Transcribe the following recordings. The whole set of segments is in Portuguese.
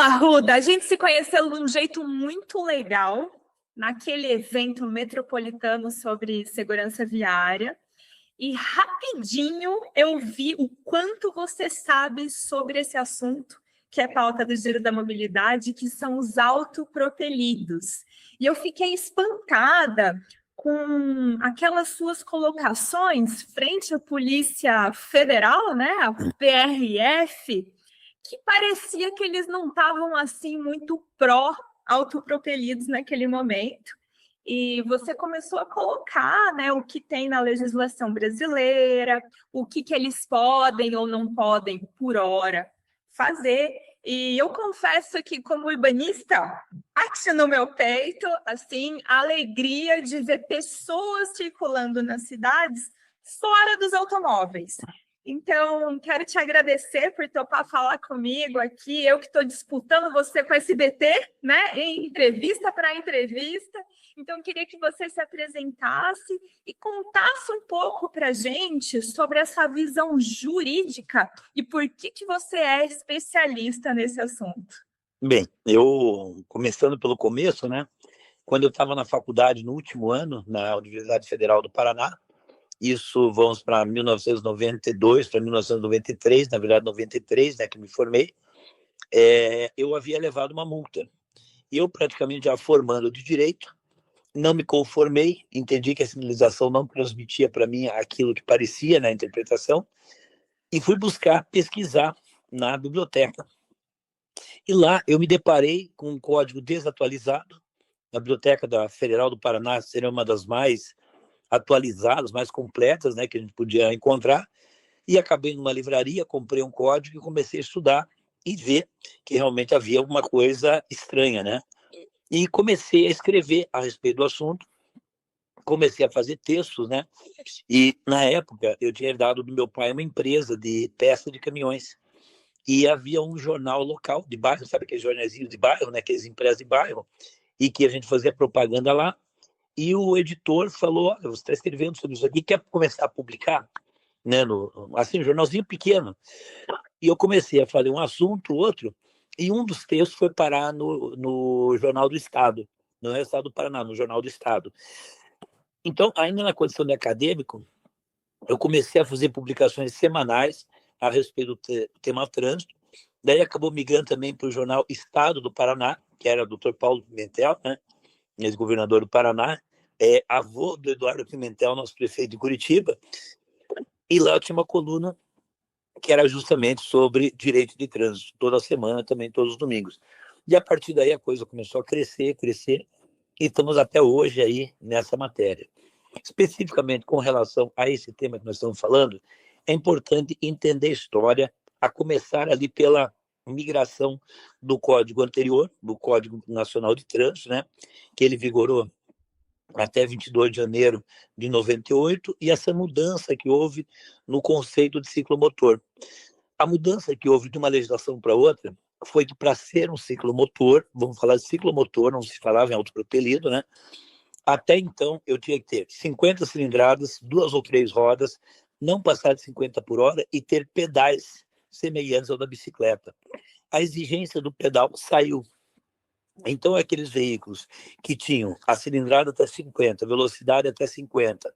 Arruda, a gente se conheceu de um jeito muito legal naquele evento metropolitano sobre segurança viária. E rapidinho eu vi o quanto você sabe sobre esse assunto, que é pauta do Giro da Mobilidade, que são os autopropelidos. E eu fiquei espantada com aquelas suas colocações frente à Polícia Federal, né, a PRF, que parecia que eles não estavam assim muito pró autopropelidos naquele momento. E você começou a colocar, né, o que tem na legislação brasileira, o que eles podem ou não podem, por hora, fazer. E eu confesso que, como urbanista, bate no meu peito, assim, a alegria de ver pessoas circulando nas cidades fora dos automóveis. Então, quero te agradecer por topar falar comigo aqui. Eu que estou disputando você com a SBT, né? Em entrevista para entrevista. Então, queria que você se apresentasse e contasse um pouco para a gente sobre essa visão jurídica e por que você é especialista nesse assunto. Bem, eu, começando pelo começo, né? Quando eu estava na faculdade, no último ano, na Universidade Federal do Paraná, isso vamos para 1992, para 1993, na verdade 93, né, que me formei, eu havia levado uma multa. E eu, praticamente já formando de Direito, não me conformei, entendi que a sinalização não transmitia para mim aquilo que parecia na interpretação, e fui buscar pesquisar na biblioteca. E lá eu me deparei com um código desatualizado. A Biblioteca da Federal do Paraná seria uma das mais atualizadas, mais completas, né, que a gente podia encontrar. E acabei numa livraria, comprei um código e comecei a estudar e ver que realmente havia alguma coisa estranha, né? E comecei a escrever a respeito do assunto, comecei a fazer textos, né? E na época eu tinha herdado do meu pai uma empresa de peça de caminhões. E havia um jornal local de bairro, sabe aqueles jornaizinhos de bairro, né? Aqueles impressos de bairro, e que a gente fazia propaganda lá. E o editor falou: olha, você está escrevendo sobre isso aqui, quer começar a publicar? Né, assim, um jornalzinho pequeno. E eu comecei a fazer um assunto, outro, e um dos textos foi parar no Jornal do Estado, não é o Estado do Paraná, no Jornal do Estado. Então, ainda na condição de acadêmico, eu comecei a fazer publicações semanais a respeito do tema trânsito. Daí acabou migrando também para o jornal Estado do Paraná, que era o Dr. Paulo Pimentel, né, ex-governador do Paraná, avô do Eduardo Pimentel, nosso prefeito de Curitiba. E lá eu tinha uma coluna que era justamente sobre direito de trânsito, toda semana, também todos os domingos. E a partir daí a coisa começou a crescer, crescer, e estamos até hoje aí nessa matéria. Especificamente com relação a esse tema que nós estamos falando, é importante entender a história, a começar ali pela migração do código anterior, do Código Nacional de Trânsito, né, que ele vigorou até 22 de janeiro de 98, e essa mudança que houve no conceito de ciclomotor. A mudança que houve de uma legislação para outra foi que, para ser um ciclomotor, vamos falar de ciclomotor, não se falava em autopropelido, né? Até então, eu tinha que ter 50 cilindradas, 2 ou 3 rodas, não passar de 50 por hora e ter pedais semelhantes ao da bicicleta. A exigência do pedal saiu. Então, aqueles veículos que tinham a cilindrada até 50, velocidade até 50,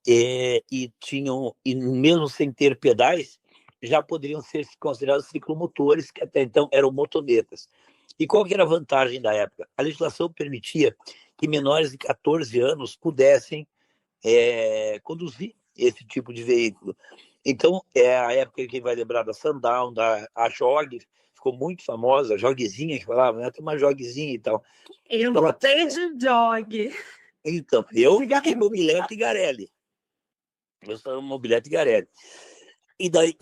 e tinham, e mesmo sem ter pedais, já poderiam ser considerados ciclomotores, que até então eram motonetas. E qual que era a vantagem da época? A legislação permitia que menores de 14 anos pudessem conduzir esse tipo de veículo. Então, é a época que vai lembrar da Sundown, a Jog, ficou muito famosa, a Jogzinha que falava, né? Tem uma Jogzinha e tal. Eu Então, gostei de jog. então eu já fui mobilete Garelli. Eu sou mobilete Garelli. E daí,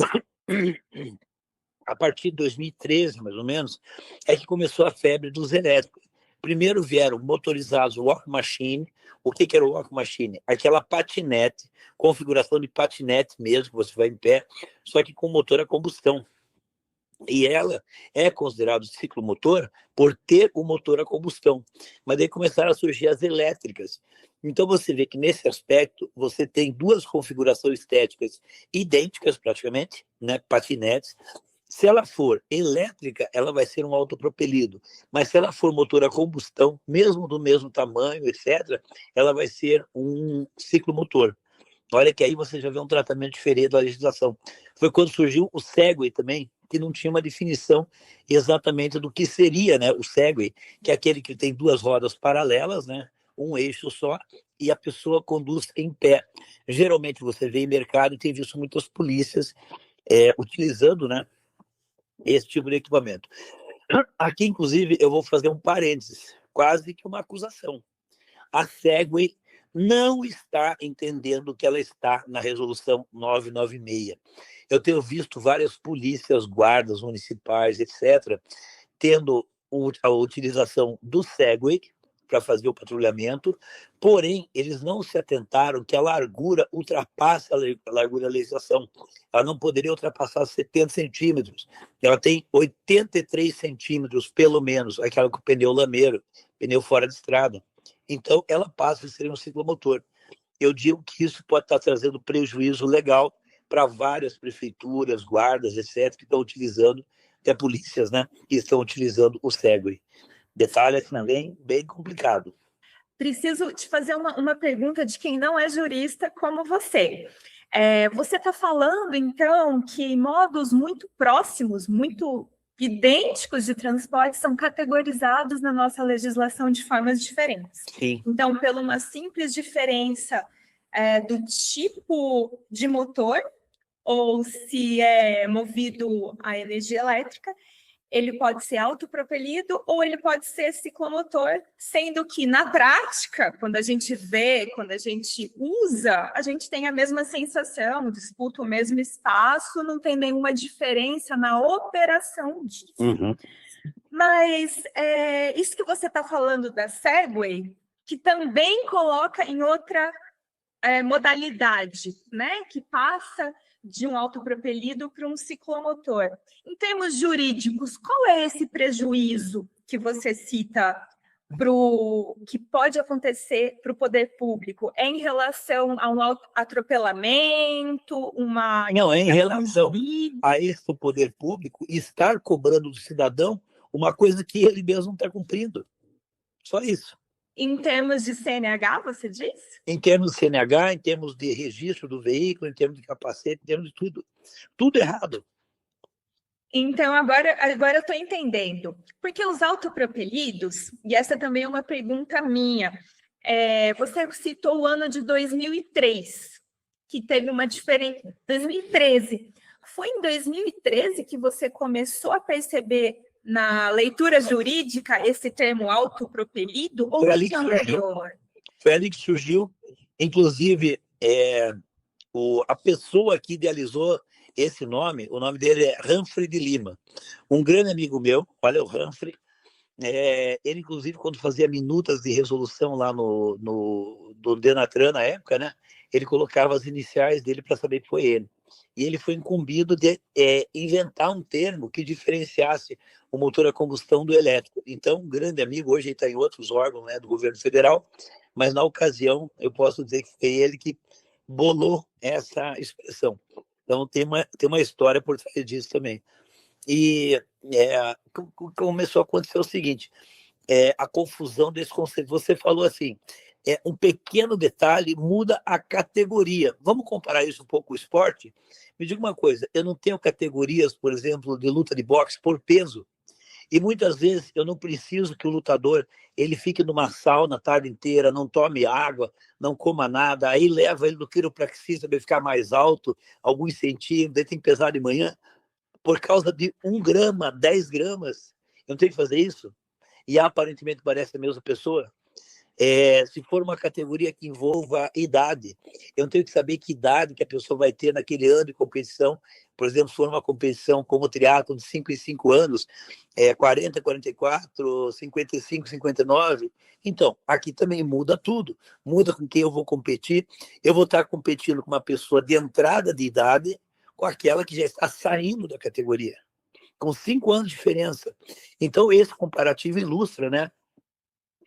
a partir de 2013, mais ou menos, é que começou a febre dos elétricos. Primeiro vieram motorizados, o walk machine. O que era o walk machine? Aquela patinete, configuração de patinete mesmo, que você vai em pé, só que com motor a combustão. E ela é considerada ciclomotor por ter o motor a combustão. Mas daí começaram a surgir as elétricas. Então você vê que nesse aspecto você tem duas configurações estéticas idênticas praticamente, né, patinetes, Se ela for elétrica, ela vai ser um autopropelido. Mas se ela for motor a combustão, mesmo do mesmo tamanho, etc., ela vai ser um ciclomotor. Olha que aí você já vê um tratamento diferente da legislação. Foi quando surgiu o Segway também, que não tinha uma definição exatamente do que seria, né, o Segway, que é aquele que tem duas rodas paralelas, né, um eixo só, e a pessoa conduz em pé. Geralmente você vê em mercado e tem visto muitas polícias utilizando, né, esse tipo de equipamento. Aqui, inclusive, eu vou fazer um parênteses, quase que uma acusação. A Segway não está entendendo que ela está na resolução 996. Eu tenho visto várias polícias, guardas municipais, etc., tendo a utilização do Segway para fazer o patrulhamento, porém, eles não se atentaram que a largura ultrapassa a largura da legislação. Ela não poderia ultrapassar 70 centímetros. Ela tem 83 centímetros, pelo menos, aquela com o pneu lameiro, pneu fora de estrada. Então, ela passa a ser um ciclomotor. Eu digo que isso pode estar trazendo prejuízo legal para várias prefeituras, guardas, etc., que estão utilizando, até polícias, né, que estão utilizando o Segway. Detalhe também bem complicado. Preciso te fazer uma pergunta de quem não é jurista como você. Você está falando, então, que modos muito próximos, muito idênticos de transporte são categorizados na nossa legislação de formas diferentes. Sim. Então, pela uma simples diferença do tipo de motor, ou se é movido a energia elétrica, ele pode ser autopropelido ou ele pode ser ciclomotor, sendo que na prática, quando a gente vê, quando a gente usa, a gente tem a mesma sensação, disputa o mesmo espaço, não tem nenhuma diferença na operação disso. Uhum. Mas isso que você está falando da Segway, que também coloca em outra modalidade, né? Que passa de um autopropelido para um ciclomotor. Em termos jurídicos, qual é esse prejuízo que você cita que pode acontecer para o poder público? É em relação a um atropelamento, uma... Não, é em relação a esse poder público estar cobrando do cidadão uma coisa que ele mesmo não está cumprindo. Só isso. Em termos de CNH, você diz? Em termos de CNH, em termos de registro do veículo, em termos de capacete, em termos de tudo. Tudo errado. Então, agora eu estou entendendo. Porque os autopropelidos, e essa também é uma pergunta minha, você citou o ano de 2003, que teve uma diferença. 2013. Foi em 2013 que você começou a perceber na leitura jurídica esse termo autopropelido? Ou Foi ali que que surgiu. anterior? Foi ali que surgiu. Inclusive, a pessoa que idealizou esse nome, o nome dele é Humphrey de Lima. Um grande amigo meu, olha o Humphrey, ele, inclusive, quando fazia minutas de resolução lá do Denatran na época, né, ele colocava as iniciais dele para saber que foi ele. E ele foi incumbido de inventar um termo que diferenciasse o motor a combustão do elétrico. Então, um grande amigo, hoje ele está em outros órgãos, né, do governo federal, mas na ocasião eu posso dizer que foi ele que bolou essa expressão. Então, tem uma história por trás disso também. E começou a acontecer o seguinte, a confusão desse conceito. Você falou assim, um pequeno detalhe muda a categoria. Vamos comparar isso um pouco com o esporte? Me diga uma coisa, eu não tenho categorias, por exemplo, de luta de boxe por peso. E muitas vezes eu não preciso que o lutador ele fique numa sauna a tarde inteira, não tome água, não coma nada, aí leva ele no quiropraxista para ficar mais alto, alguns centímetros, aí tem que pesar de manhã por causa de 1 grama, 10 gramas. Eu não tenho que fazer isso? E aparentemente parece a mesma pessoa. Se for uma categoria que envolva idade, eu não tenho que saber que idade que a pessoa vai ter naquele ano de competição. Por exemplo, se for uma competição como o triatlo de 5 em 5 anos, 40, 44, 55, 59. Então, aqui também muda tudo. Muda com quem eu vou competir. Eu vou estar competindo com uma pessoa de entrada de idade, com aquela que já está saindo da categoria, com 5 anos de diferença. Então, esse comparativo ilustra, né?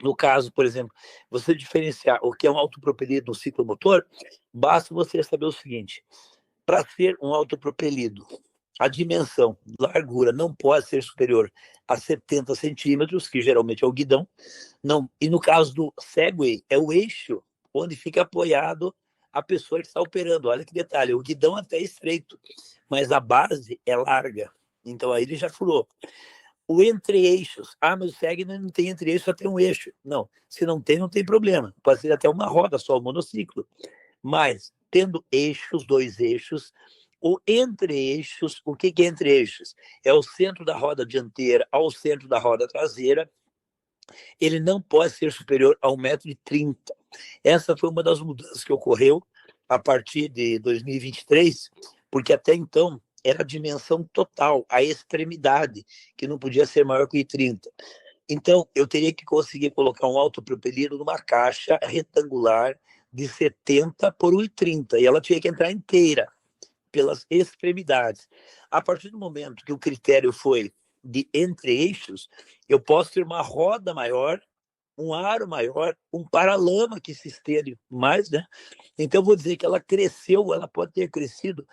No caso, por exemplo, você diferenciar o que é um autopropelido no ciclomotor, basta você saber o seguinte: para ser um autopropelido, a dimensão, largura, não pode ser superior a 70 centímetros, que geralmente é o guidão. Não, e no caso do Segway, é o eixo onde fica apoiado a pessoa que está operando. Olha que detalhe, o guidão até é estreito, mas a base é larga. Então aí ele já furou. O entre-eixos. Ah, mas o Segway não tem entre-eixos, só tem um eixo. Não, se não tem, não tem problema. Pode ser até uma roda só, um monociclo. Mas, tendo eixos, dois eixos, o entre-eixos, o que é entre-eixos? É o centro da roda dianteira ao centro da roda traseira. Ele não pode ser superior a 1,30 m. Essa foi uma das mudanças que ocorreu a partir de 2023, porque até então era a dimensão total, a extremidade, que não podia ser maior que 1,30 m. Então, eu teria que conseguir colocar um autopropelido numa caixa retangular de 70 por 1,30 m, e ela tinha que entrar inteira, pelas extremidades. A partir do momento que o critério foi de entre-eixos, eu posso ter uma roda maior, um aro maior, um paralama que se estende mais, né? Então, eu vou dizer que ela cresceu, ela pode ter crescido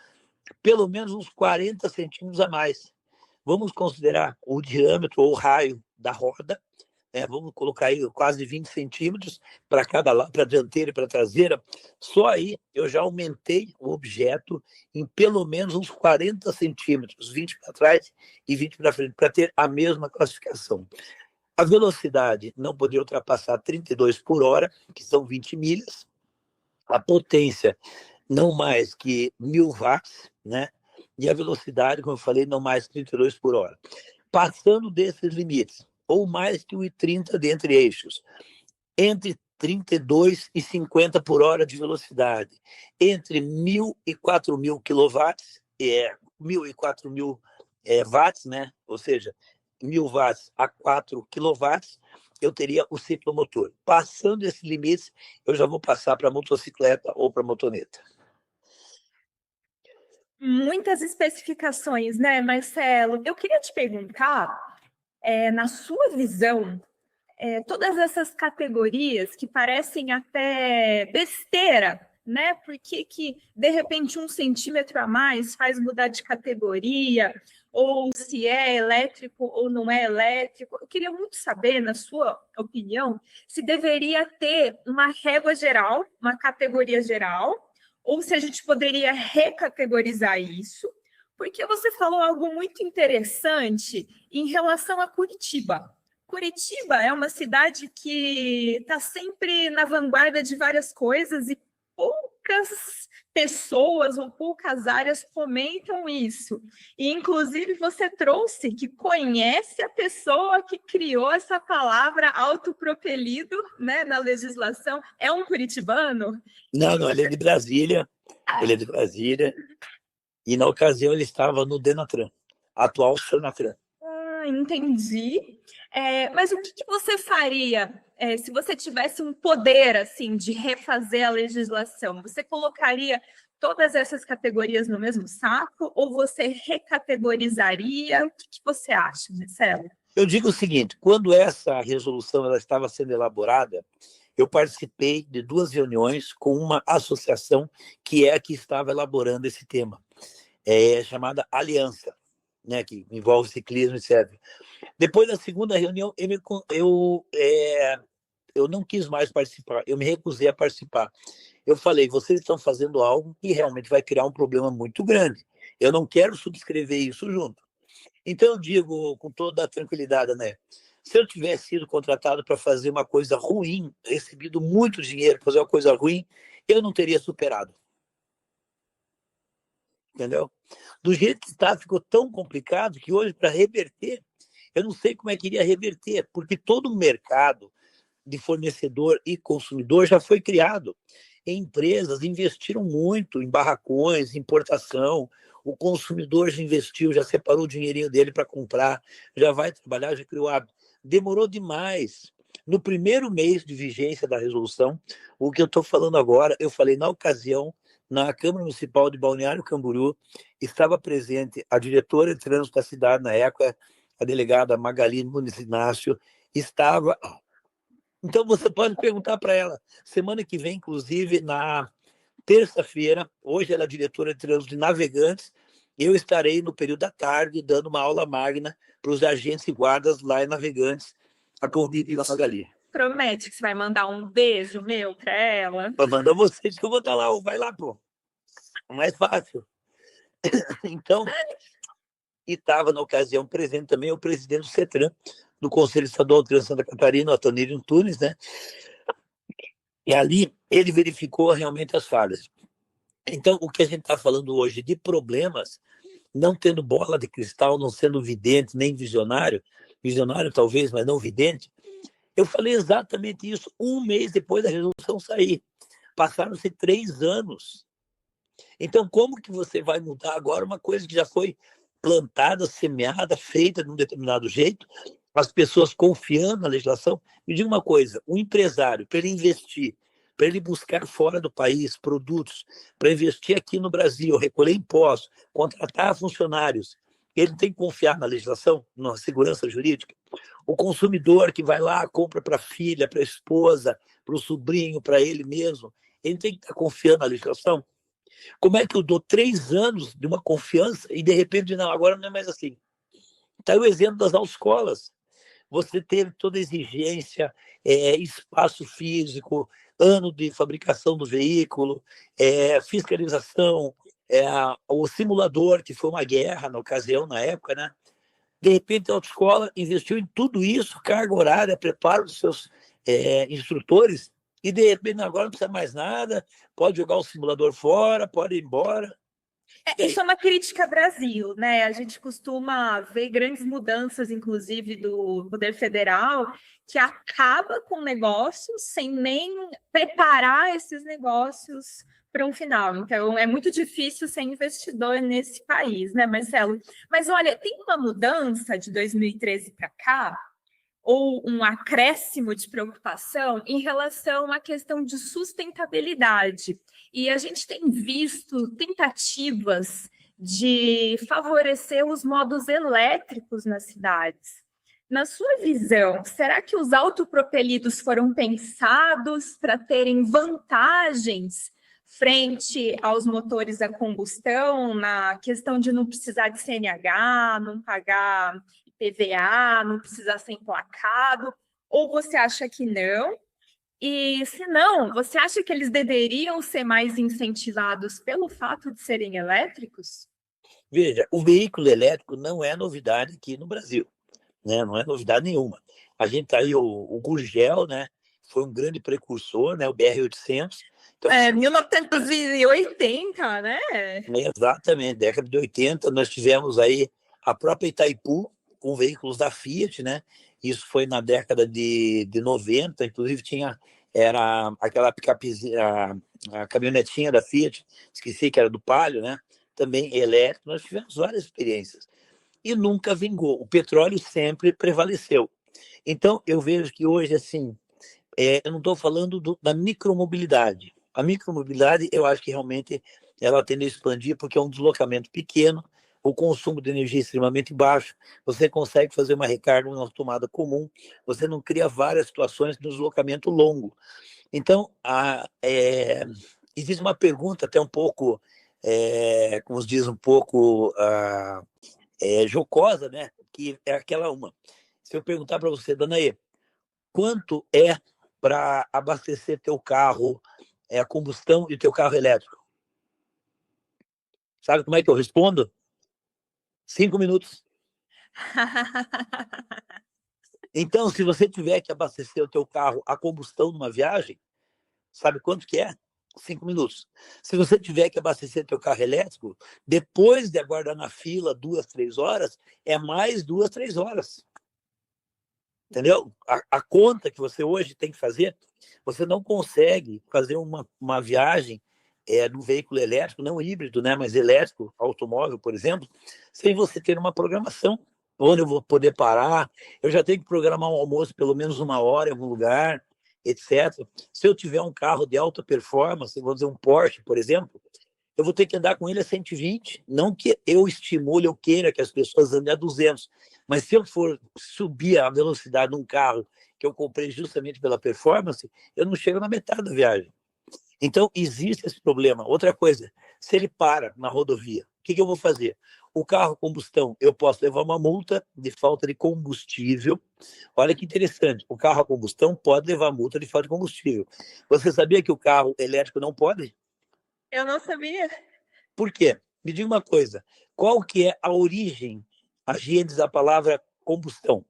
pelo menos uns 40 centímetros a mais. Vamos considerar o diâmetro ou o raio da roda, vamos colocar aí quase 20 centímetros para cada lado, para a dianteira e para a traseira. Só aí eu já aumentei o objeto em pelo menos uns 40 centímetros, 20 para trás e 20 para frente, para ter a mesma classificação. A velocidade não poderia ultrapassar 32 por hora, que são 20 milhas. A potência não mais que 1.000 watts, né? E a velocidade, como eu falei, não mais 32 por hora. Passando desses limites, ou mais que 1,30 de entre eixos, entre 32 e 50 por hora de velocidade, entre 1.000 e 4.000 quilowatts, 1.000 e 4.000 watts, né? Ou seja, 1.000 watts a 4 quilowatts, eu teria o ciclomotor. Passando esses limites, eu já vou passar para motocicleta ou para motoneta. Muitas especificações, né, Marcelo? Eu queria te perguntar, na sua visão, todas essas categorias que parecem até besteira, né? Porque que de repente 1 centímetro a mais faz mudar de categoria, ou se é elétrico ou não é elétrico. Eu queria muito saber, na sua opinião, se deveria ter uma régua geral, uma categoria geral, ou se a gente poderia recategorizar isso, porque você falou algo muito interessante em relação a Curitiba. Curitiba é uma cidade que está sempre na vanguarda de várias coisas e poucas pessoas ou poucas áreas comentam isso. E, inclusive, você trouxe que conhece a pessoa que criou essa palavra autopropelido, né, na legislação. É um curitibano? Não, ele é de Brasília. Ele é de Brasília. E na ocasião ele estava no Denatran, atual Senatran. Entendi. Mas o que você faria se você tivesse um poder assim de refazer a legislação? Você colocaria todas essas categorias no mesmo saco ou você recategorizaria? O que você acha, Marcelo? Eu digo o seguinte, quando essa resolução ela estava sendo elaborada, eu participei de 2 reuniões com uma associação que é a que estava elaborando esse tema, chamada Aliança, né, que envolve ciclismo, etc. Depois da segunda reunião, eu não quis mais participar, eu me recusei a participar. Eu falei, vocês estão fazendo algo que realmente vai criar um problema muito grande. Eu não quero subscrever isso junto. Então eu digo com toda a tranquilidade, né? Se eu tivesse sido contratado para fazer uma coisa ruim, recebido muito dinheiro para fazer uma coisa ruim, eu não teria superado. Entendeu? Do jeito que está, ficou tão complicado que hoje, para reverter, eu não sei como é que iria reverter, porque todo o mercado de fornecedor e consumidor já foi criado. Empresas investiram muito em barracões, importação, o consumidor já investiu, já separou o dinheirinho dele para comprar, já vai trabalhar, já criou hábito. Demorou demais. No primeiro mês de vigência da resolução, o que eu estou falando agora, eu falei na ocasião, na Câmara Municipal de Balneário Camboriú, estava presente a diretora de trânsito da cidade na época, a delegada Magali Nunes Inácio, estava. Então você pode perguntar para ela. Semana que vem, inclusive, na terça-feira, hoje ela é diretora de trânsito de Navegantes, eu estarei no período da tarde dando uma aula magna para os agentes e guardas lá em Navegantes, a Corrida e Magali. Promete que você vai mandar um beijo meu para ela? Para mandar vocês que eu vou estar lá, vai lá, pô. Mais fácil. Então, e estava na ocasião presente também o presidente do CETRAN, do Conselho Estadual de Santa Catarina, o Atonir Antunes, né? E ali ele verificou realmente as falhas. Então, o que a gente está falando hoje de problemas, não tendo bola de cristal, não sendo vidente, nem visionário, visionário talvez, mas não vidente, eu falei exatamente isso um mês depois da resolução sair. Passaram-se 3 anos. Então, como que você vai mudar agora uma coisa que já foi plantada, semeada, feita de um determinado jeito, as pessoas confiando na legislação? Me diga uma coisa, um empresário, para ele investir, para ele buscar fora do país produtos, para investir aqui no Brasil, recolher impostos, contratar funcionários, ele tem que confiar na legislação, na segurança jurídica. O consumidor que vai lá, compra para a filha, para a esposa, para o sobrinho, para ele mesmo, ele tem que estar confiando na legislação. Como é que eu dou 3 anos de uma confiança e de repente, não, agora não é mais assim? Está o exemplo das autoescolas. Você teve toda a exigência, espaço físico, ano de fabricação do veículo, fiscalização, o simulador, que foi uma guerra na ocasião, na época, né? De repente, a autoescola investiu em tudo isso, carga horária, preparo dos seus instrutores, e de repente agora não precisa mais nada, pode jogar o simulador fora, pode ir embora. Isso é uma crítica Brasil, né? A gente costuma ver grandes mudanças, inclusive do Poder Federal, que acaba com negócios sem nem preparar esses negócios para um final. Então, é muito difícil ser investidor nesse país, né, Marcelo? Mas olha, tem uma mudança de 2013 para cá, ou um acréscimo de preocupação em relação à questão de sustentabilidade. E a gente tem visto tentativas de favorecer os modos elétricos nas cidades. Na sua visão, será que os autopropelidos foram pensados para terem vantagens frente aos motores a combustão, na questão de não precisar de CNH, não pagar IPVA, não precisar ser emplacado? Ou você acha que não? E se não, você acha que eles deveriam ser mais incentivados pelo fato de serem elétricos? Veja, o veículo elétrico não é novidade aqui no Brasil, né? Não é novidade nenhuma. A gente tá aí, o Gurgel, né? Foi um grande precursor, né? O BR-800. Então, 1980, né? exatamente, década de 80, nós tivemos aí a própria Itaipu com veículos da Fiat, né? Isso foi na década de 90, inclusive era aquela picapezinha, a caminhonetinha da Fiat, esqueci que era do Palio, né? Também elétrico, nós tivemos várias experiências. E nunca vingou, o petróleo sempre prevaleceu. Então, eu vejo que hoje, assim, eu não estou falando da micromobilidade. A micromobilidade, eu acho que realmente ela tende a expandir porque é um deslocamento pequeno, o consumo de energia é extremamente baixo, você consegue fazer uma recarga numa tomada comum, você não cria várias situações de deslocamento longo. Então, existe uma pergunta até um pouco, como se diz, um pouco jocosa, né? Que é aquela uma. Se eu perguntar para você, Danaê, quanto é para abastecer teu carro a combustão e teu carro elétrico? Sabe como é que eu respondo? 5 minutos. Então, se você tiver que abastecer o teu carro a combustão numa viagem, sabe quanto que é? 5 minutos. Se você tiver que abastecer teu carro elétrico, depois de aguardar na fila 2, 3 horas, é mais 2, 3 horas. Entendeu? A conta que você hoje tem que fazer, você não consegue fazer uma viagem no veículo elétrico, não híbrido, né, mas elétrico, automóvel, por exemplo, sem você ter uma programação. Onde eu vou poder parar, eu já tenho que programar um almoço pelo menos 1 hora em algum lugar, etc. Se eu tiver um carro de alta performance, vou dizer um Porsche, por exemplo, eu vou ter que andar com ele a 120. Não que eu estimule, eu queira que as pessoas andem a 200, mas se eu for subir a velocidade de um carro que eu comprei justamente pela performance, eu não chego na metade da viagem. Então, existe esse problema. Outra coisa, se ele para na rodovia, que eu vou fazer? O carro a combustão, eu posso levar uma multa de falta de combustível. Olha que interessante, o carro a combustão pode levar multa de falta de combustível. Você sabia que o carro elétrico não pode? Eu não sabia. Por quê? Me diga uma coisa, qual que é a origem, a gênese da palavra combustão?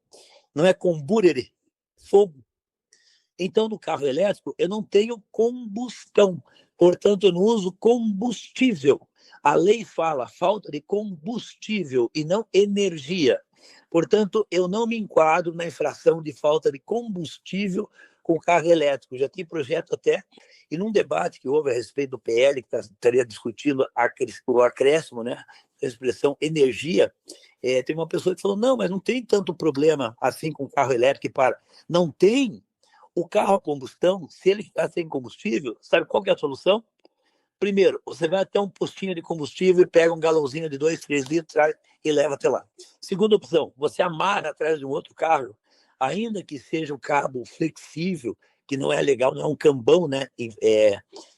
Não é combustere, fogo. Então, no carro elétrico, eu não tenho combustão, portanto, eu não uso combustível. A lei fala falta de combustível e não energia. Portanto, eu não me enquadro na infração de falta de combustível com carro elétrico. Já tem projeto até, e num debate que houve a respeito do PL, que estaria discutindo o acréscimo, né, a expressão energia, tem uma pessoa que falou, não, mas não tem tanto problema assim com o carro elétrico. Não tem. O carro a combustão, se ele ficar sem combustível, sabe qual que é a solução? Primeiro, você vai até um postinho de combustível e pega um galãozinho de 2, 3 litros e leva até lá. Segunda opção, você amarra atrás de um outro carro, ainda que seja um cabo flexível, que não é legal, não é um cambão, né?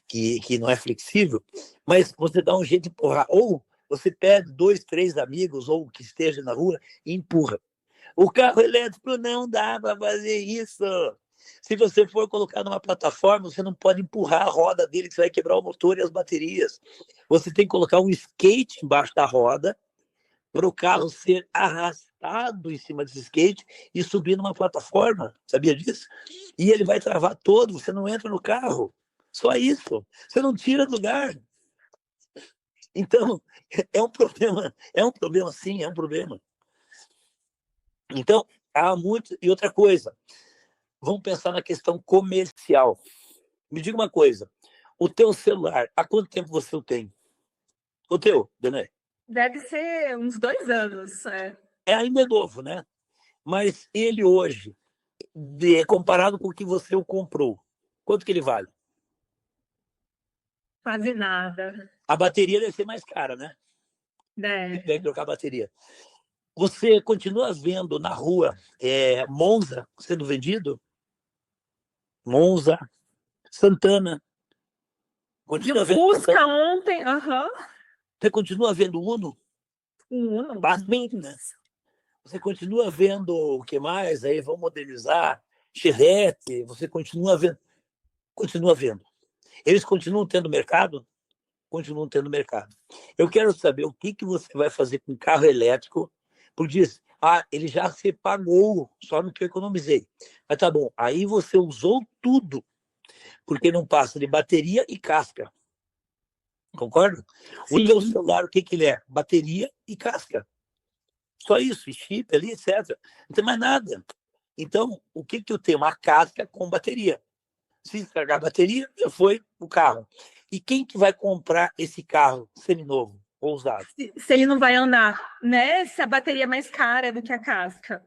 Que não é flexível, mas você dá um jeito de empurrar. Ou você pega 2, 3 amigos, ou que esteja na rua, e empurra. O carro elétrico não dá para fazer isso. Se você for colocar numa plataforma, você não pode empurrar a roda dele, que você vai quebrar o motor e as baterias. Você tem que colocar um skate embaixo da roda para o carro ser arrastado em cima desse skate e subir numa plataforma. Sabia disso? E ele vai travar todo, você não entra no carro. Só isso. Você não tira do lugar. Então, é um problema. É um problema, sim, é um problema. Então, há muito. E outra coisa, vamos pensar na questão comercial. Me diga uma coisa, o teu celular, há quanto tempo você o tem? O teu, Danae? Deve ser uns 2 anos. Ainda é novo, né? Mas ele hoje, comparado com o que você o comprou, quanto que ele vale? Quase nada. A bateria deve ser mais cara, né? É. Deve trocar a bateria. Você continua vendo na rua Monza sendo vendido? Monza, Santana. Continua vendo Fusca Santana? ontem, aham. Você continua vendo Uno? Um Uno. Bastante, né? Você continua vendo o que mais? Aí vão modernizar. Chevette, você continua vendo. Continua vendo. Eles continuam tendo mercado? Continuam tendo mercado. Eu quero saber o que você vai fazer com carro elétrico, porque diz, ele já se pagou, só no que eu economizei. Mas tá bom, aí você usou tudo, porque não passa de bateria e casca. Concorda? O teu celular, o que ele é? Bateria e casca. Só isso, chip ali, etc. Não tem mais nada. Então, o que eu tenho? Uma casca com bateria. Se estragar a bateria, já foi o carro. E quem que vai comprar esse carro seminovo ou usado? Se ele não vai andar, né? Se a bateria é mais cara do que a casca.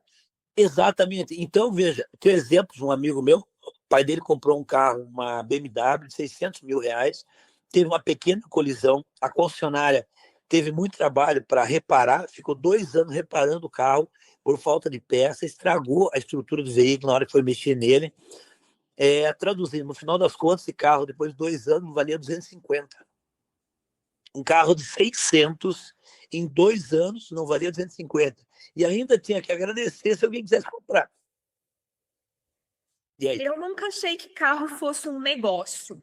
Exatamente. Então, veja, tem exemplo de um amigo meu, o pai dele comprou um carro, uma BMW de 600 mil reais, teve uma pequena colisão, a concessionária teve muito trabalho para reparar, ficou 2 anos reparando o carro por falta de peça, estragou a estrutura do veículo na hora que foi mexer nele. Traduzindo, no final das contas, esse carro, depois de 2 anos, valia 250. Um carro de 600, em 2 anos, não valia 250. E ainda tinha que agradecer se alguém quisesse comprar. E aí? Eu nunca achei que carro fosse um negócio.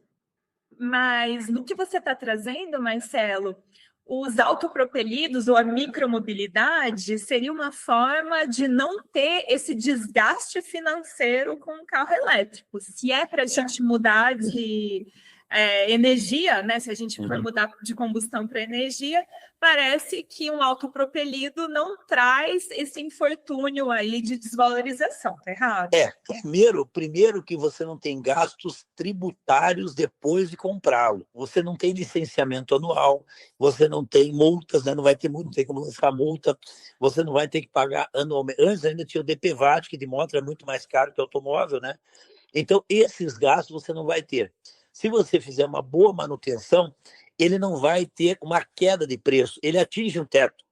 Mas no que você está trazendo, Marcelo, os autopropelidos ou a micromobilidade seria uma forma de não ter esse desgaste financeiro com o carro elétrico. Se é para a gente mudar de energia, né? Se a gente for mudar de combustão para energia, parece que um autopropelido não traz esse infortúnio aí de desvalorização, tá errado? Primeiro que você não tem gastos tributários depois de comprá-lo. Você não tem licenciamento anual, você não tem multas, né? Não vai ter multa, não tem como lançar multa, você não vai ter que pagar anualmente. Antes ainda tinha o DPVAT, que de moto é muito mais caro que o automóvel, né? Então, esses gastos você não vai ter. Se você fizer uma boa manutenção, ele não vai ter uma queda de preço, ele atinge um teto.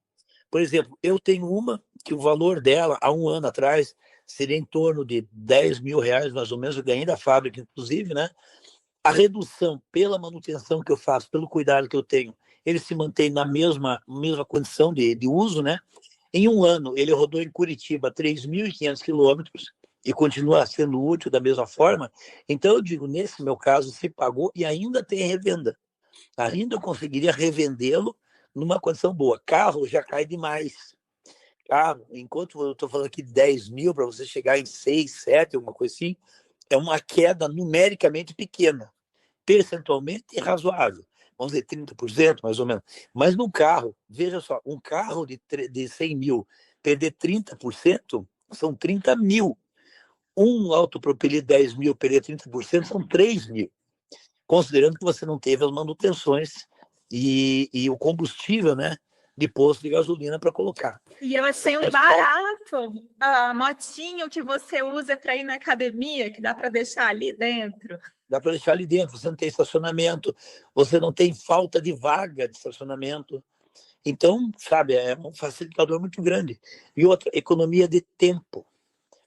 Por exemplo, eu tenho uma que o valor dela, há um ano atrás, seria em torno de 10 mil reais, mais ou menos, eu ganhei da fábrica, inclusive, né? A redução pela manutenção que eu faço, pelo cuidado que eu tenho, ele se mantém na mesma condição de uso, né? Em um ano, ele rodou em Curitiba 3.500 quilômetros e continua sendo útil da mesma forma. Então, eu digo, nesse meu caso, se pagou e ainda tem revenda. Ainda eu conseguiria revendê-lo numa condição boa. Carro já cai demais. Carro, enquanto eu estou falando aqui de 10 mil para você chegar em 6, 7, alguma coisa assim, é uma queda numericamente pequena, percentualmente razoável. Vamos dizer 30%, mais ou menos. Mas no carro, veja só, um carro de 100 mil perder 30% são 30 mil. Um autopropelido de 10 mil perder 30% são 3 mil. Considerando que você não teve as manutenções e o combustível, né, de posto de gasolina para colocar. E eu achei um barato a motinho que você usa para ir na academia, que dá para deixar ali dentro. Dá para deixar ali dentro, você não tem estacionamento, você não tem falta de vaga de estacionamento. Então, sabe, é um facilitador muito grande. E outra, economia de tempo.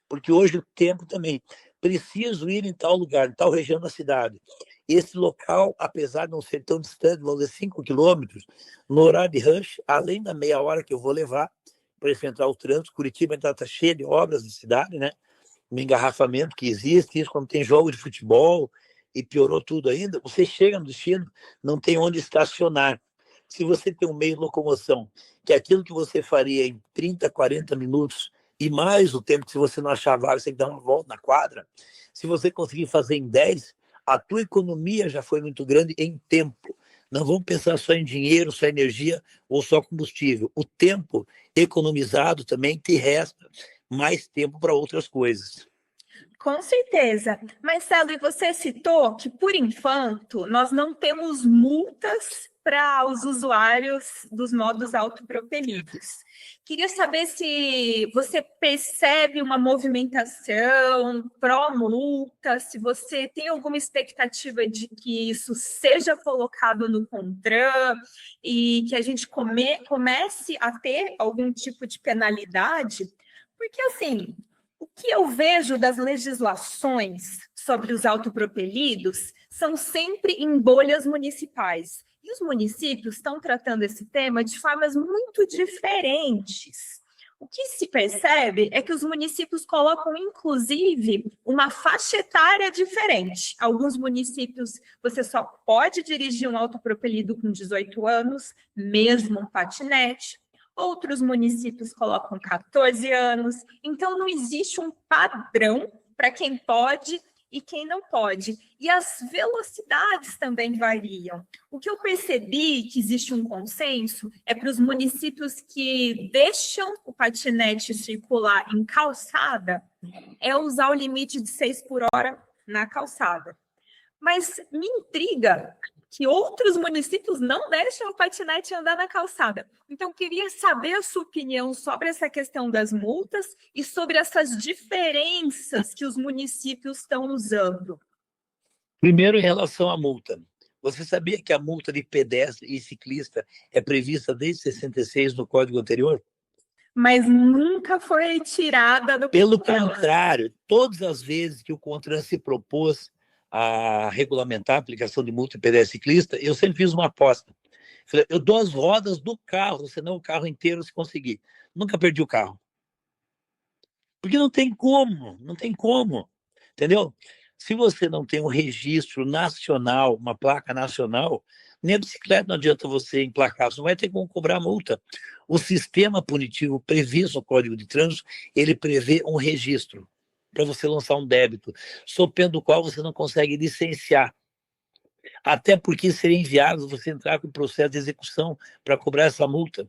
Porque hoje o tempo também. Preciso ir em tal lugar, em tal região da cidade. Esse local, apesar de não ser tão distante, vamos dizer 5 quilômetros, no horário de rush, além da meia hora que eu vou levar para enfrentar o trânsito, Curitiba está cheia de obras de cidade, né? Um engarrafamento que existe, isso quando tem jogo de futebol, e piorou tudo ainda, você chega no destino, não tem onde estacionar. Se você tem um meio de locomoção, que é aquilo que você faria em 30, 40 minutos, e mais o tempo que se você não achar vaga, você tem que dar uma volta na quadra, se você conseguir fazer em 10, a tua economia já foi muito grande em tempo. Não vamos pensar só em dinheiro, só energia ou só combustível. O tempo economizado também te resta mais tempo para outras coisas. Com certeza. Marcelo, e você citou que, por enquanto, nós não temos multas para os usuários dos modos autopropelidos. Queria saber se você percebe uma movimentação pró-multa, se você tem alguma expectativa de que isso seja colocado no CONTRAN e que a gente comece a ter algum tipo de penalidade, porque assim. O que eu vejo das legislações sobre os autopropelidos são sempre em bolhas municipais. E os municípios estão tratando esse tema de formas muito diferentes. O que se percebe é que os municípios colocam, inclusive, uma faixa etária diferente. Alguns municípios você só pode dirigir um autopropelido com 18 anos, mesmo um patinete. Outros municípios colocam 14 anos. Então, não existe um padrão para quem pode e quem não pode. E as velocidades também variam. O que eu percebi que existe um consenso é para os municípios que deixam o patinete circular em calçada, é usar o limite de 6 por hora na calçada. Mas me intriga que outros municípios não deixam o patinete andar na calçada. Então, queria saber a sua opinião sobre essa questão das multas e sobre essas diferenças que os municípios estão usando. Primeiro, em relação à multa. Você sabia que a multa de pedestre e ciclista é prevista desde 66 no Código anterior? Mas nunca foi tirada do... Pelo contrário, todas as vezes que o CONTRAN se propôs a regulamentar a aplicação de multa em pedestre e ciclista, eu sempre fiz uma aposta. Falei, eu dou as rodas do carro, senão o carro inteiro se conseguir. Nunca perdi o carro. Porque não tem como, não tem como, entendeu? Se você não tem um registro nacional, uma placa nacional, nem a bicicleta não adianta você emplacar, você não vai ter como cobrar multa. O sistema punitivo previsto no Código de Trânsito, ele prevê um registro para você lançar um débito, sob pena do qual você não consegue licenciar. Até porque seria inviável você entrar com o processo de execução para cobrar essa multa.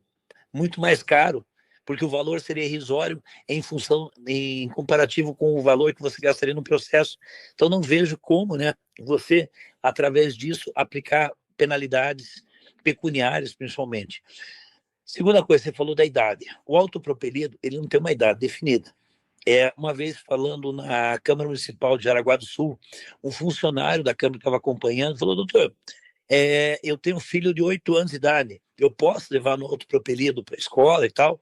Muito mais caro, porque o valor seria irrisório em comparativo com o valor que você gastaria no processo. Então, não vejo como, né, você, através disso, aplicar penalidades pecuniárias, principalmente. Segunda coisa, você falou da idade. O autopropelido, ele não tem uma idade definida. Uma vez falando na Câmara Municipal de Jaraguá do Sul, um funcionário da Câmara que estava acompanhando falou, doutor, eu tenho um filho de 8 anos de idade, eu posso levar no autopropelido para a escola e tal,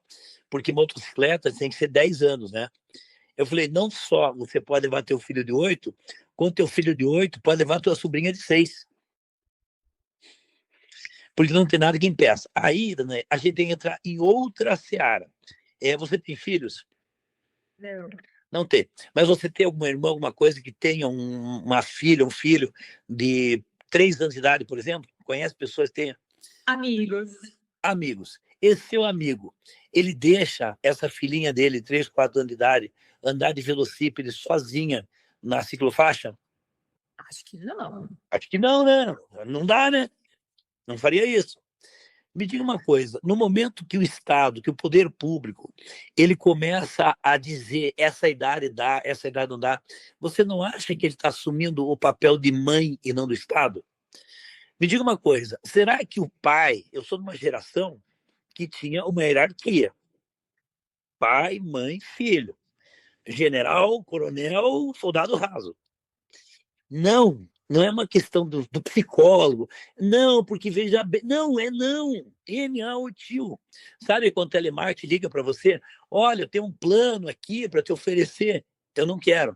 porque motocicleta tem que ser 10 anos, né? Eu falei, não só você pode levar teu filho de 8, quanto teu filho de 8 pode levar tua sobrinha de 6. porque não tem nada que impeça. Aí, né, a gente tem que entrar em outra seara. Você tem filhos? Não. Não tem. Mas você tem alguma irmã, alguma coisa que tenha uma filha, um filho de 3 anos de idade, por exemplo? Conhece pessoas que tenham Amigos. amigos. Esse seu amigo, ele deixa essa filhinha dele, 3, 4 anos de idade, andar de velocípede sozinha na ciclofaixa? Acho que não. Acho que não, né? Não dá, né? Não faria isso. Me diga uma coisa, no momento que o Estado, que o poder público, ele começa a dizer essa idade dá, essa idade não dá, você não acha que ele está assumindo o papel de mãe e não do Estado? Me diga uma coisa, será que o pai, eu sou de uma geração que tinha uma hierarquia, pai, mãe, filho, general, coronel, soldado raso. Não, não é uma questão do psicólogo. Não, porque veja bem. Não, é não. NA o tio. Sabe quando o telemarketing liga para você? Olha, eu tenho um plano aqui para te oferecer. Eu não quero.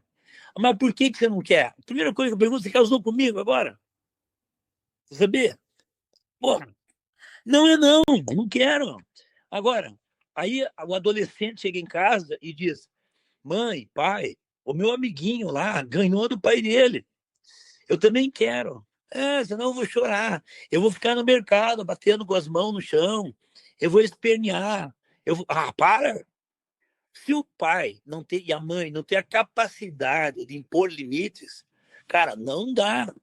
Mas por que você não quer? Primeira coisa que eu pergunto, você casou comigo agora? Você sabia? Porra, não é não, não quero. Agora, aí o adolescente chega em casa e diz: mãe, pai, o meu amiguinho lá ganhou do pai dele. Eu também quero. Senão eu vou chorar. Eu vou ficar no mercado batendo com as mãos no chão. Eu vou espernear. Para! Se o pai não tem, e a mãe não tem a capacidade de impor limites, cara, não dá.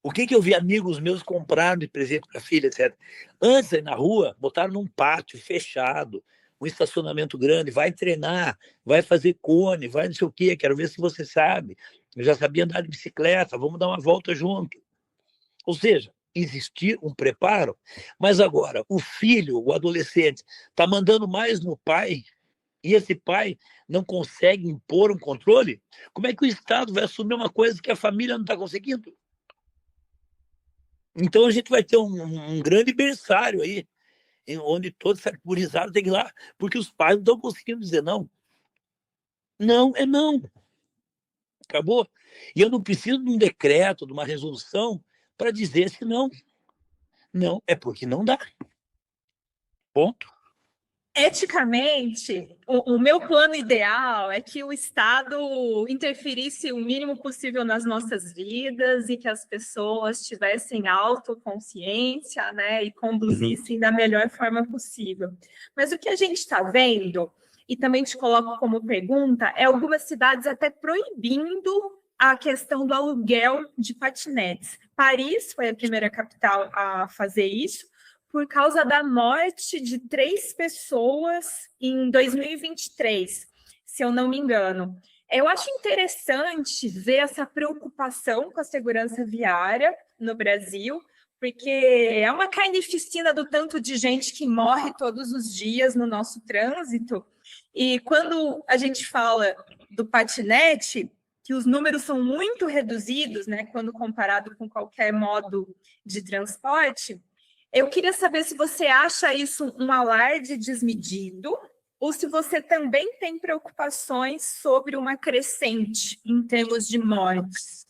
O que eu vi amigos meus compraram de presente para a filha, etc. Antes, aí na rua, botaram num pátio fechado, um estacionamento grande, vai treinar, vai fazer cone, vai não sei o quê, quero ver se você sabe. Eu já sabia andar de bicicleta, vamos dar uma volta junto. Ou seja, existir um preparo, mas agora o filho, o adolescente, está mandando mais no pai e esse pai não consegue impor um controle, como é que o Estado vai assumir uma coisa que a família não está conseguindo? Então a gente vai ter um grande berçário aí, onde todo essa gurizada tem que ir lá, porque os pais não estão conseguindo dizer não. Não é não. Acabou. E eu não preciso de um decreto, de uma resolução, para dizer se não. Não, é porque não dá. Ponto. Eticamente, o meu plano ideal é que o Estado interferisse o mínimo possível nas nossas vidas e que as pessoas tivessem autoconsciência, né, e conduzissem da melhor forma possível. Mas o que a gente está vendo, e também te coloco como pergunta, é algumas cidades até proibindo a questão do aluguel de patinetes. Paris foi a primeira capital a fazer isso, por causa da morte de 3 pessoas em 2023, se eu não me engano. Eu acho interessante ver essa preocupação com a segurança viária no Brasil, porque é uma carnificina do tanto de gente que morre todos os dias no nosso trânsito. E quando a gente fala do patinete, que os números são muito reduzidos, né, quando comparado com qualquer modo de transporte, eu queria saber se você acha isso um alarde desmedido ou se você também tem preocupações sobre uma crescente em termos de mortes.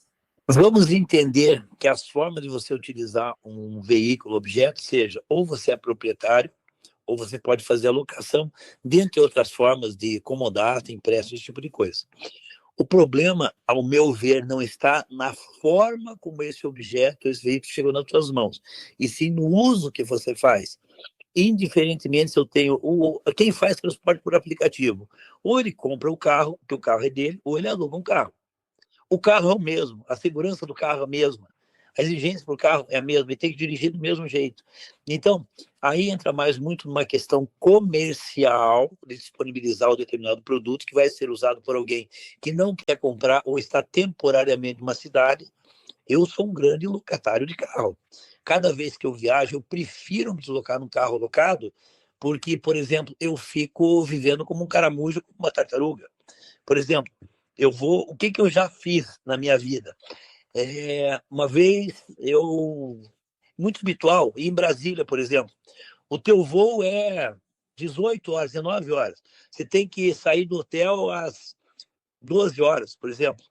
Vamos entender que as formas de você utilizar um veículo, objeto, seja ou você é proprietário, ou você pode fazer a locação, dentre outras formas de comodato, empréstimo, esse tipo de coisa. O problema, ao meu ver, não está na forma como esse objeto, esse veículo chegou nas suas mãos, e sim no uso que você faz. Indiferentemente se eu tenho quem faz transporte por aplicativo, ou ele compra o carro, que o carro é dele, ou ele aluga um carro. O carro é o mesmo, a segurança do carro é a mesma, a exigência para o carro é a mesma, e tem que dirigir do mesmo jeito. Então, aí entra mais muito numa questão comercial, de disponibilizar um determinado produto que vai ser usado por alguém que não quer comprar ou está temporariamente numa cidade. Eu sou um grande locatário de carro. Cada vez que eu viajo, eu prefiro me deslocar num carro locado, porque, por exemplo, eu fico vivendo como um caramujo, como uma tartaruga. Por exemplo, o que eu já fiz na minha vida? Uma vez, muito habitual, ir em Brasília, por exemplo, o teu voo é 18 horas, 19 horas. Você tem que sair do hotel às 12 horas, por exemplo.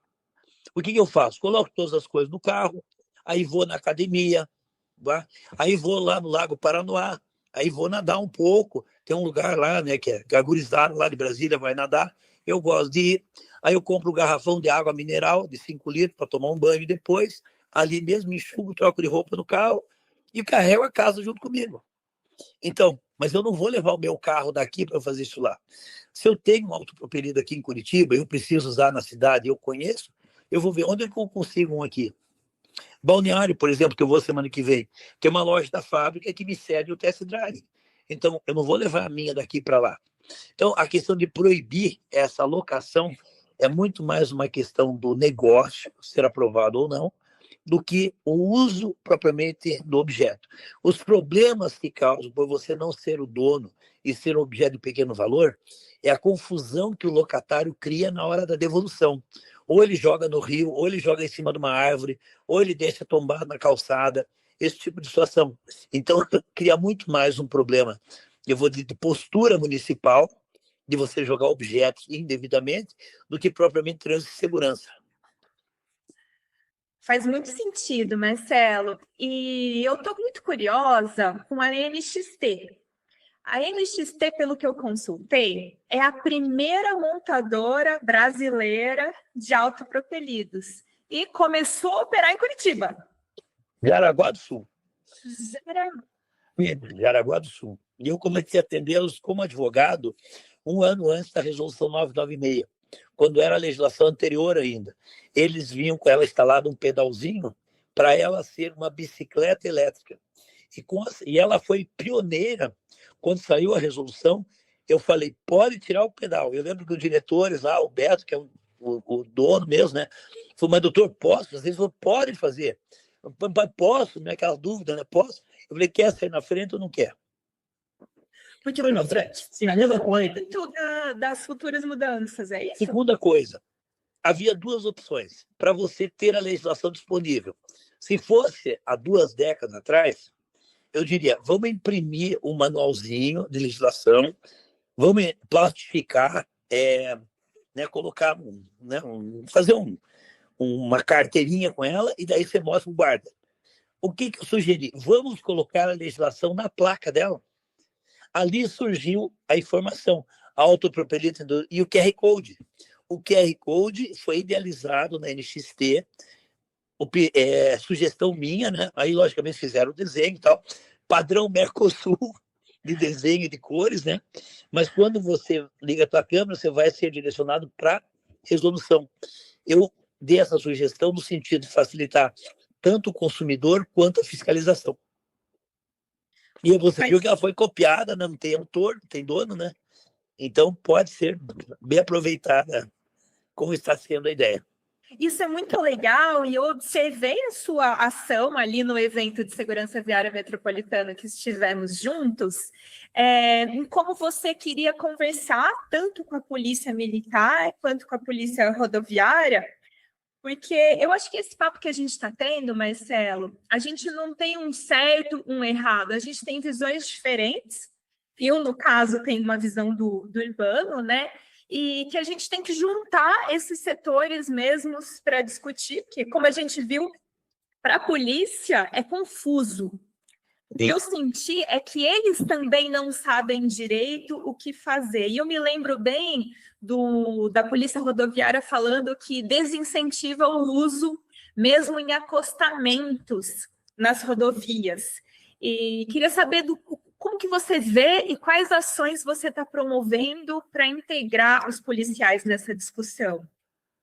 O que eu faço? Coloco todas as coisas no carro, aí vou na academia, Aí vou lá no Lago Paranoá, aí vou nadar um pouco. Tem um lugar lá, né, que é a gurizada lá de Brasília vai nadar. Eu gosto de ir. Aí eu compro um garrafão de água mineral de 5 litros para tomar um banho depois. Ali mesmo enxugo, troco de roupa no carro e carrego a casa junto comigo. Então, mas eu não vou levar o meu carro daqui para fazer isso lá. Se eu tenho um autopropelido aqui em Curitiba, eu preciso usar na cidade, eu conheço, eu vou ver onde é que eu consigo um aqui. Balneário, por exemplo, que eu vou semana que vem, tem uma loja da fábrica que me cede o test drive. Então, eu não vou levar a minha daqui para lá. Então, a questão de proibir essa locação é muito mais uma questão do negócio ser aprovado ou não, do que o uso propriamente do objeto. Os problemas que causam por você não ser o dono e ser um objeto de pequeno valor é a confusão que o locatário cria na hora da devolução. Ou ele joga no rio, ou ele joga em cima de uma árvore, ou ele deixa tombar na calçada, esse tipo de situação. Então, cria muito mais um problema, eu vou dizer, de postura municipal, de você jogar objetos indevidamente, do que propriamente trânsito e segurança. Faz muito sentido, Marcelo. E eu estou muito curiosa com a NXT. A NXT, pelo que eu consultei, é a primeira montadora brasileira de autopropelidos e começou a operar em Curitiba. Jaraguá do Sul. Jara- Jaraguá do Sul. E eu comecei a atendê-los como advogado um ano antes da Resolução 996, quando era a legislação anterior ainda. Eles vinham com ela instalado um pedalzinho para ela ser uma bicicleta elétrica. E ela foi pioneira. Quando saiu a resolução, eu falei, pode tirar o pedal. Eu lembro que os diretores lá, o Beto, que é o dono mesmo, né? Falou, mas doutor, posso? Às vezes falou, pode fazer. Posso? Não é aquela dúvida, né? Posso? Eu falei, quer sair na frente ou não quer? Porque foi na frente. Sim, a mesma coisa. Das futuras mudanças, é isso? Segunda coisa, havia duas opções para você ter a legislação disponível. Se fosse há 2 décadas atrás, eu diria, vamos imprimir um manualzinho de legislação, vamos plastificar, né, colocar, né, fazer uma carteirinha com ela e daí você mostra o guarda. O que eu sugeri? Vamos colocar a legislação na placa dela. Ali surgiu a informação, a autopropelida e o QR Code. O QR Code foi idealizado na NXT, sugestão minha, né? Aí, logicamente, fizeram o desenho e tal, padrão Mercosul de desenho e de cores, né? Mas quando você liga a tua câmera, você vai ser direcionado para resolução. Eu dei essa sugestão no sentido de facilitar tanto o consumidor quanto a fiscalização. E você viu que ela foi copiada, né? Não tem autor, não tem dono, né? Então pode ser bem aproveitada como está sendo a ideia. Isso é muito legal e eu observei a sua ação ali no evento de segurança viária metropolitana que estivemos juntos, em como você queria conversar tanto com a polícia militar quanto com a polícia rodoviária, porque eu acho que esse papo que a gente está tendo, Marcelo, a gente não tem um certo, um errado, a gente tem visões diferentes. Eu, no caso, tenho uma visão do urbano, né? E que a gente tem que juntar esses setores mesmos para discutir, porque, como a gente viu, para a polícia é confuso. O que eu senti é que eles também não sabem direito o que fazer. E eu me lembro bem da Polícia Rodoviária falando que desincentiva o uso mesmo em acostamentos nas rodovias. E queria saber como que você vê e quais ações você está promovendo para integrar os policiais nessa discussão.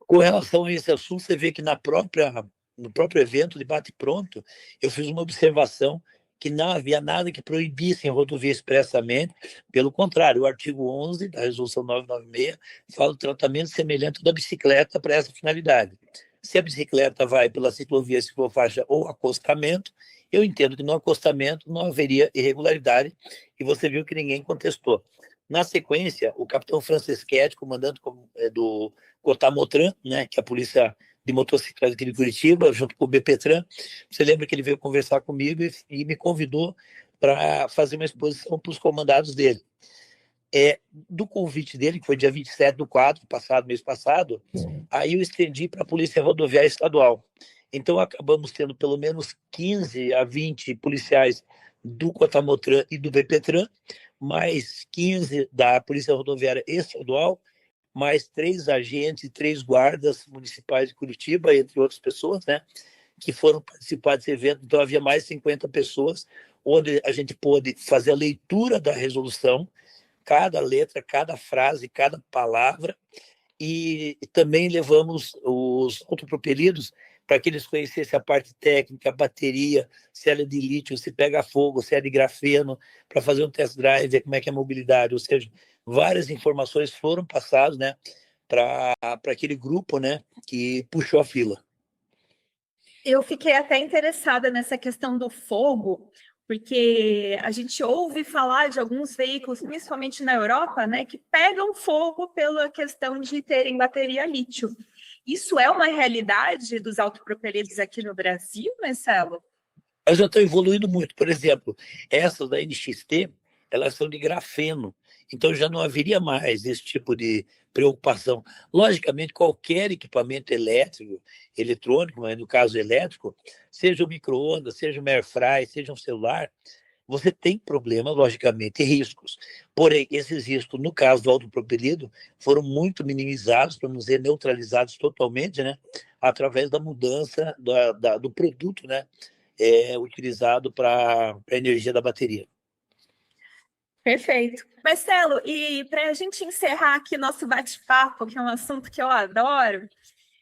Com relação a esse assunto, você vê que no próprio evento de bate-pronto, eu fiz uma observação que não havia nada que proibisse em rodovia expressamente, pelo contrário, o artigo 11 da Resolução 996 fala do tratamento semelhante da bicicleta para essa finalidade. Se a bicicleta vai pela ciclovia, ciclofaixa ou acostamento, eu entendo que no acostamento não haveria irregularidade, e você viu que ninguém contestou. Na sequência, o capitão Franceschetti, comandante do Cotamotran, né, que é a polícia de motocicleta aqui de Curitiba, junto com o BPTran, você lembra que ele veio conversar comigo e me convidou para fazer uma exposição para os comandados dele. Do convite dele, que foi dia 27/4, mês passado, aí eu estendi para a Polícia Rodoviária Estadual. Então, acabamos tendo pelo menos 15 a 20 policiais do Cotamotran e do BPTran, mais 15 da Polícia Rodoviária Estadual, mais 3 agentes e 3 guardas municipais de Curitiba, entre outras pessoas, né, que foram participar desse evento. Então, havia mais de 50 pessoas, onde a gente pôde fazer a leitura da resolução, cada letra, cada frase, cada palavra, e também levamos os autopropelidos para que eles conhecessem a parte técnica, a bateria, se ela é de lítio, se pega fogo, se é de grafeno, para fazer um test drive, ver como é que é a mobilidade. Ou seja, várias informações foram passadas, né, para aquele grupo, né, que puxou a fila. Eu fiquei até interessada nessa questão do fogo, porque a gente ouve falar de alguns veículos, principalmente na Europa, né, que pegam fogo pela questão de terem bateria lítio. Isso é uma realidade dos autopropelidos aqui no Brasil, Marcelo? Elas já estão evoluindo muito. Por exemplo, essas da NXT, elas são de grafeno. Então já não haveria mais esse tipo de preocupação. Logicamente, qualquer equipamento elétrico, eletrônico, mas no caso elétrico, seja um micro-ondas, seja um airfry, seja um celular, você tem problemas, logicamente, e riscos. Porém, esses riscos, no caso do autopropelido, foram muito minimizados, para não dizer neutralizados totalmente, né? Através da mudança do produto, né? Utilizado para a energia da bateria. Perfeito. Marcelo, e para a gente encerrar aqui nosso bate-papo, que é um assunto que eu adoro,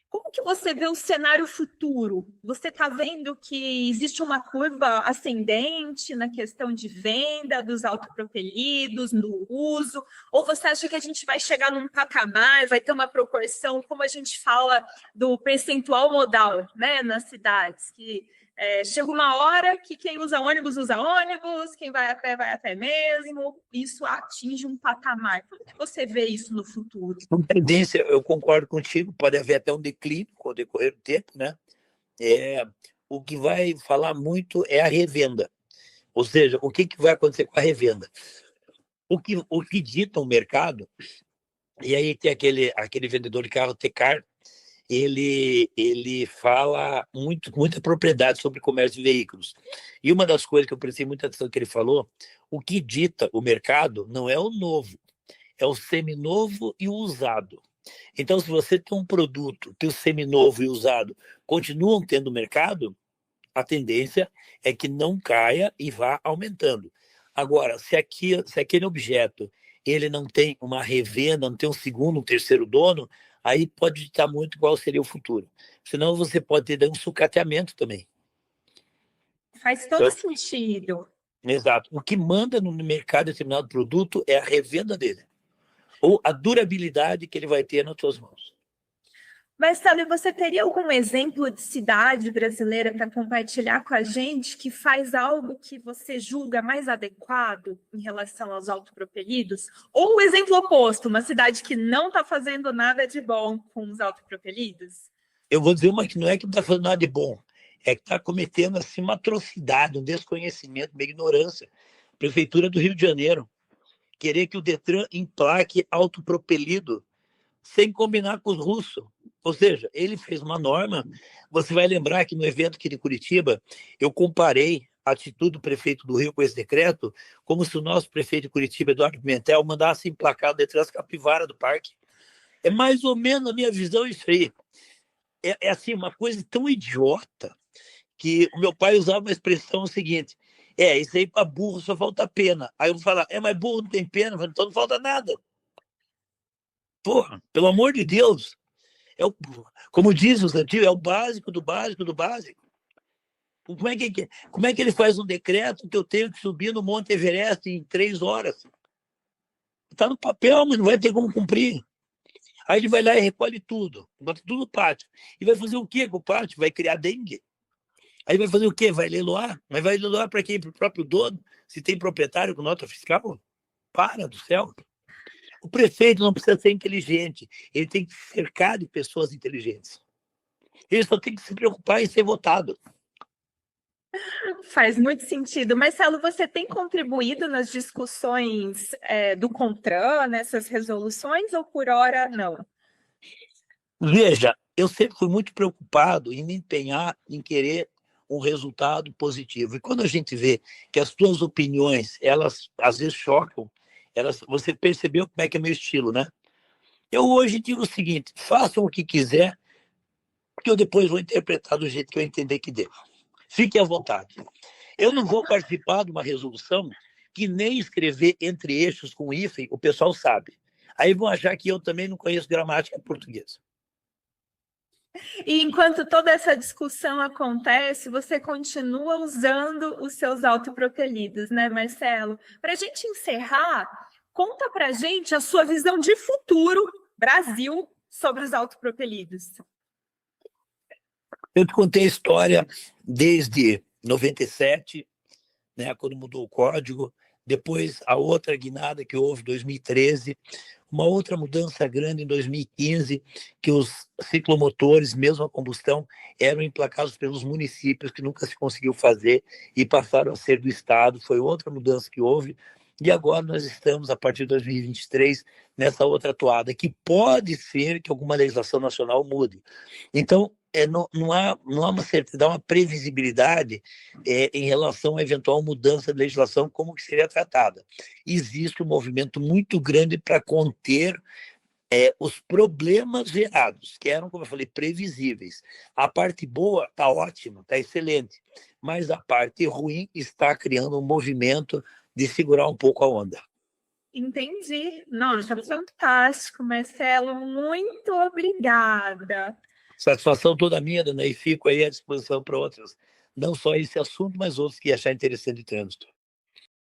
como que você vê o cenário futuro? Você está vendo que existe uma curva ascendente na questão de venda dos autopropelidos, no uso? Ou você acha que a gente vai chegar num patamar, vai ter uma proporção, como a gente fala do percentual modal, né, nas cidades, que chega uma hora que quem usa ônibus, quem vai a pé mesmo, isso atinge um patamar. Como que você vê isso no futuro? Com tendência, eu concordo contigo, pode haver até um declínio com o decorrer do tempo, né? É, o que vai falar muito é a revenda. Ou seja, o que vai acontecer com a revenda? O que dita o mercado, e aí tem aquele vendedor de carro Tecar, ele fala muita propriedade sobre comércio de veículos. E uma das coisas que eu prestei muita atenção que ele falou, o que dita o mercado não é o novo, é o seminovo e o usado. Então, se você tem um produto que o seminovo e o usado continuam tendo mercado, a tendência é que não caia e vá aumentando. Agora, se aquele objeto ele não tem uma revenda, não tem um segundo, um terceiro dono, aí pode ditar muito qual seria o futuro. Senão você pode ter um sucateamento também. Faz todo sentido. Exato. O que manda no mercado de determinado produto é a revenda dele, ou a durabilidade que ele vai ter nas suas mãos. Mas, sabe, você teria algum exemplo de cidade brasileira para compartilhar com a gente que faz algo que você julga mais adequado em relação aos autopropelidos? Ou o exemplo oposto, uma cidade que não está fazendo nada de bom com os autopropelidos? Eu vou dizer uma que não é que não está fazendo nada de bom, é que está cometendo assim, uma atrocidade, um desconhecimento, uma ignorância. Prefeitura do Rio de Janeiro, querer que o Detran emplaque autopropelido sem combinar com os russos. Ou seja, ele fez uma norma. Você vai lembrar que no evento aqui de Curitiba, eu comparei a atitude do prefeito do Rio com esse decreto, como se o nosso prefeito de Curitiba, Eduardo Pimentel, mandasse emplacar o Detran capivara do parque. É mais ou menos a minha visão isso aí. É assim, uma coisa tão idiota que o meu pai usava uma expressão seguinte: isso aí para burro só falta pena. Aí eu vou falar: mas burro não tem pena, então não falta nada. Porra, pelo amor de Deus. Como diz os antigos, é o básico do básico do básico. Como é que ele faz um decreto que eu tenho que subir no Monte Everest em 3 horas? Está no papel, mas não vai ter como cumprir. Aí ele vai lá e recolhe tudo, bota tudo no pátio. E vai fazer o quê com o pátio? Vai criar dengue. Aí vai fazer o quê? Vai leiloar? Mas vai leiloar para quem? Para o próprio dono? Se tem proprietário com nota fiscal? Para do céu. O prefeito não precisa ser inteligente, ele tem que se cercar de pessoas inteligentes. Ele só tem que se preocupar em ser votado. Faz muito sentido. Marcelo, você tem contribuído nas discussões do CONTRAN, nessas resoluções, ou por hora não? Veja, eu sempre fui muito preocupado em me empenhar em querer um resultado positivo. E quando a gente vê que as tuas opiniões, elas às vezes chocam, você percebeu como é que é meu estilo, né? Eu hoje digo o seguinte: façam o que quiser, que eu depois vou interpretar do jeito que eu entender que devo. Fique à vontade. Eu não vou participar de uma resolução que nem escrever entre eixos com hífen, o pessoal sabe. Aí vão achar que eu também não conheço gramática portuguesa. E enquanto toda essa discussão acontece, você continua usando os seus autopropelidos, né, Marcelo? Para a gente encerrar, conta para a gente a sua visão de futuro, Brasil, sobre os autopropelidos. Eu te contei a história desde 97, né, quando mudou o código, depois a outra guinada que houve em 2013, uma outra mudança grande em 2015, que os ciclomotores, mesmo a combustão, eram emplacados pelos municípios, que nunca se conseguiu fazer, e passaram a ser do Estado, foi outra mudança que houve, e agora nós estamos, a partir de 2023, nessa outra toada, que pode ser que alguma legislação nacional mude. Então, não há uma certeza, uma previsibilidade em relação à eventual mudança de legislação, como que seria tratada. Existe um movimento muito grande para conter os problemas gerados, que eram, como eu falei, previsíveis. A parte boa está ótima, está excelente, mas a parte ruim está criando um movimento de segurar um pouco a onda. Entendi. Nossa, fantástico, Marcelo. Muito obrigada. Satisfação toda minha, Dana, e fico aí à disposição para outros, não só esse assunto, mas outros que achar interessante de trânsito.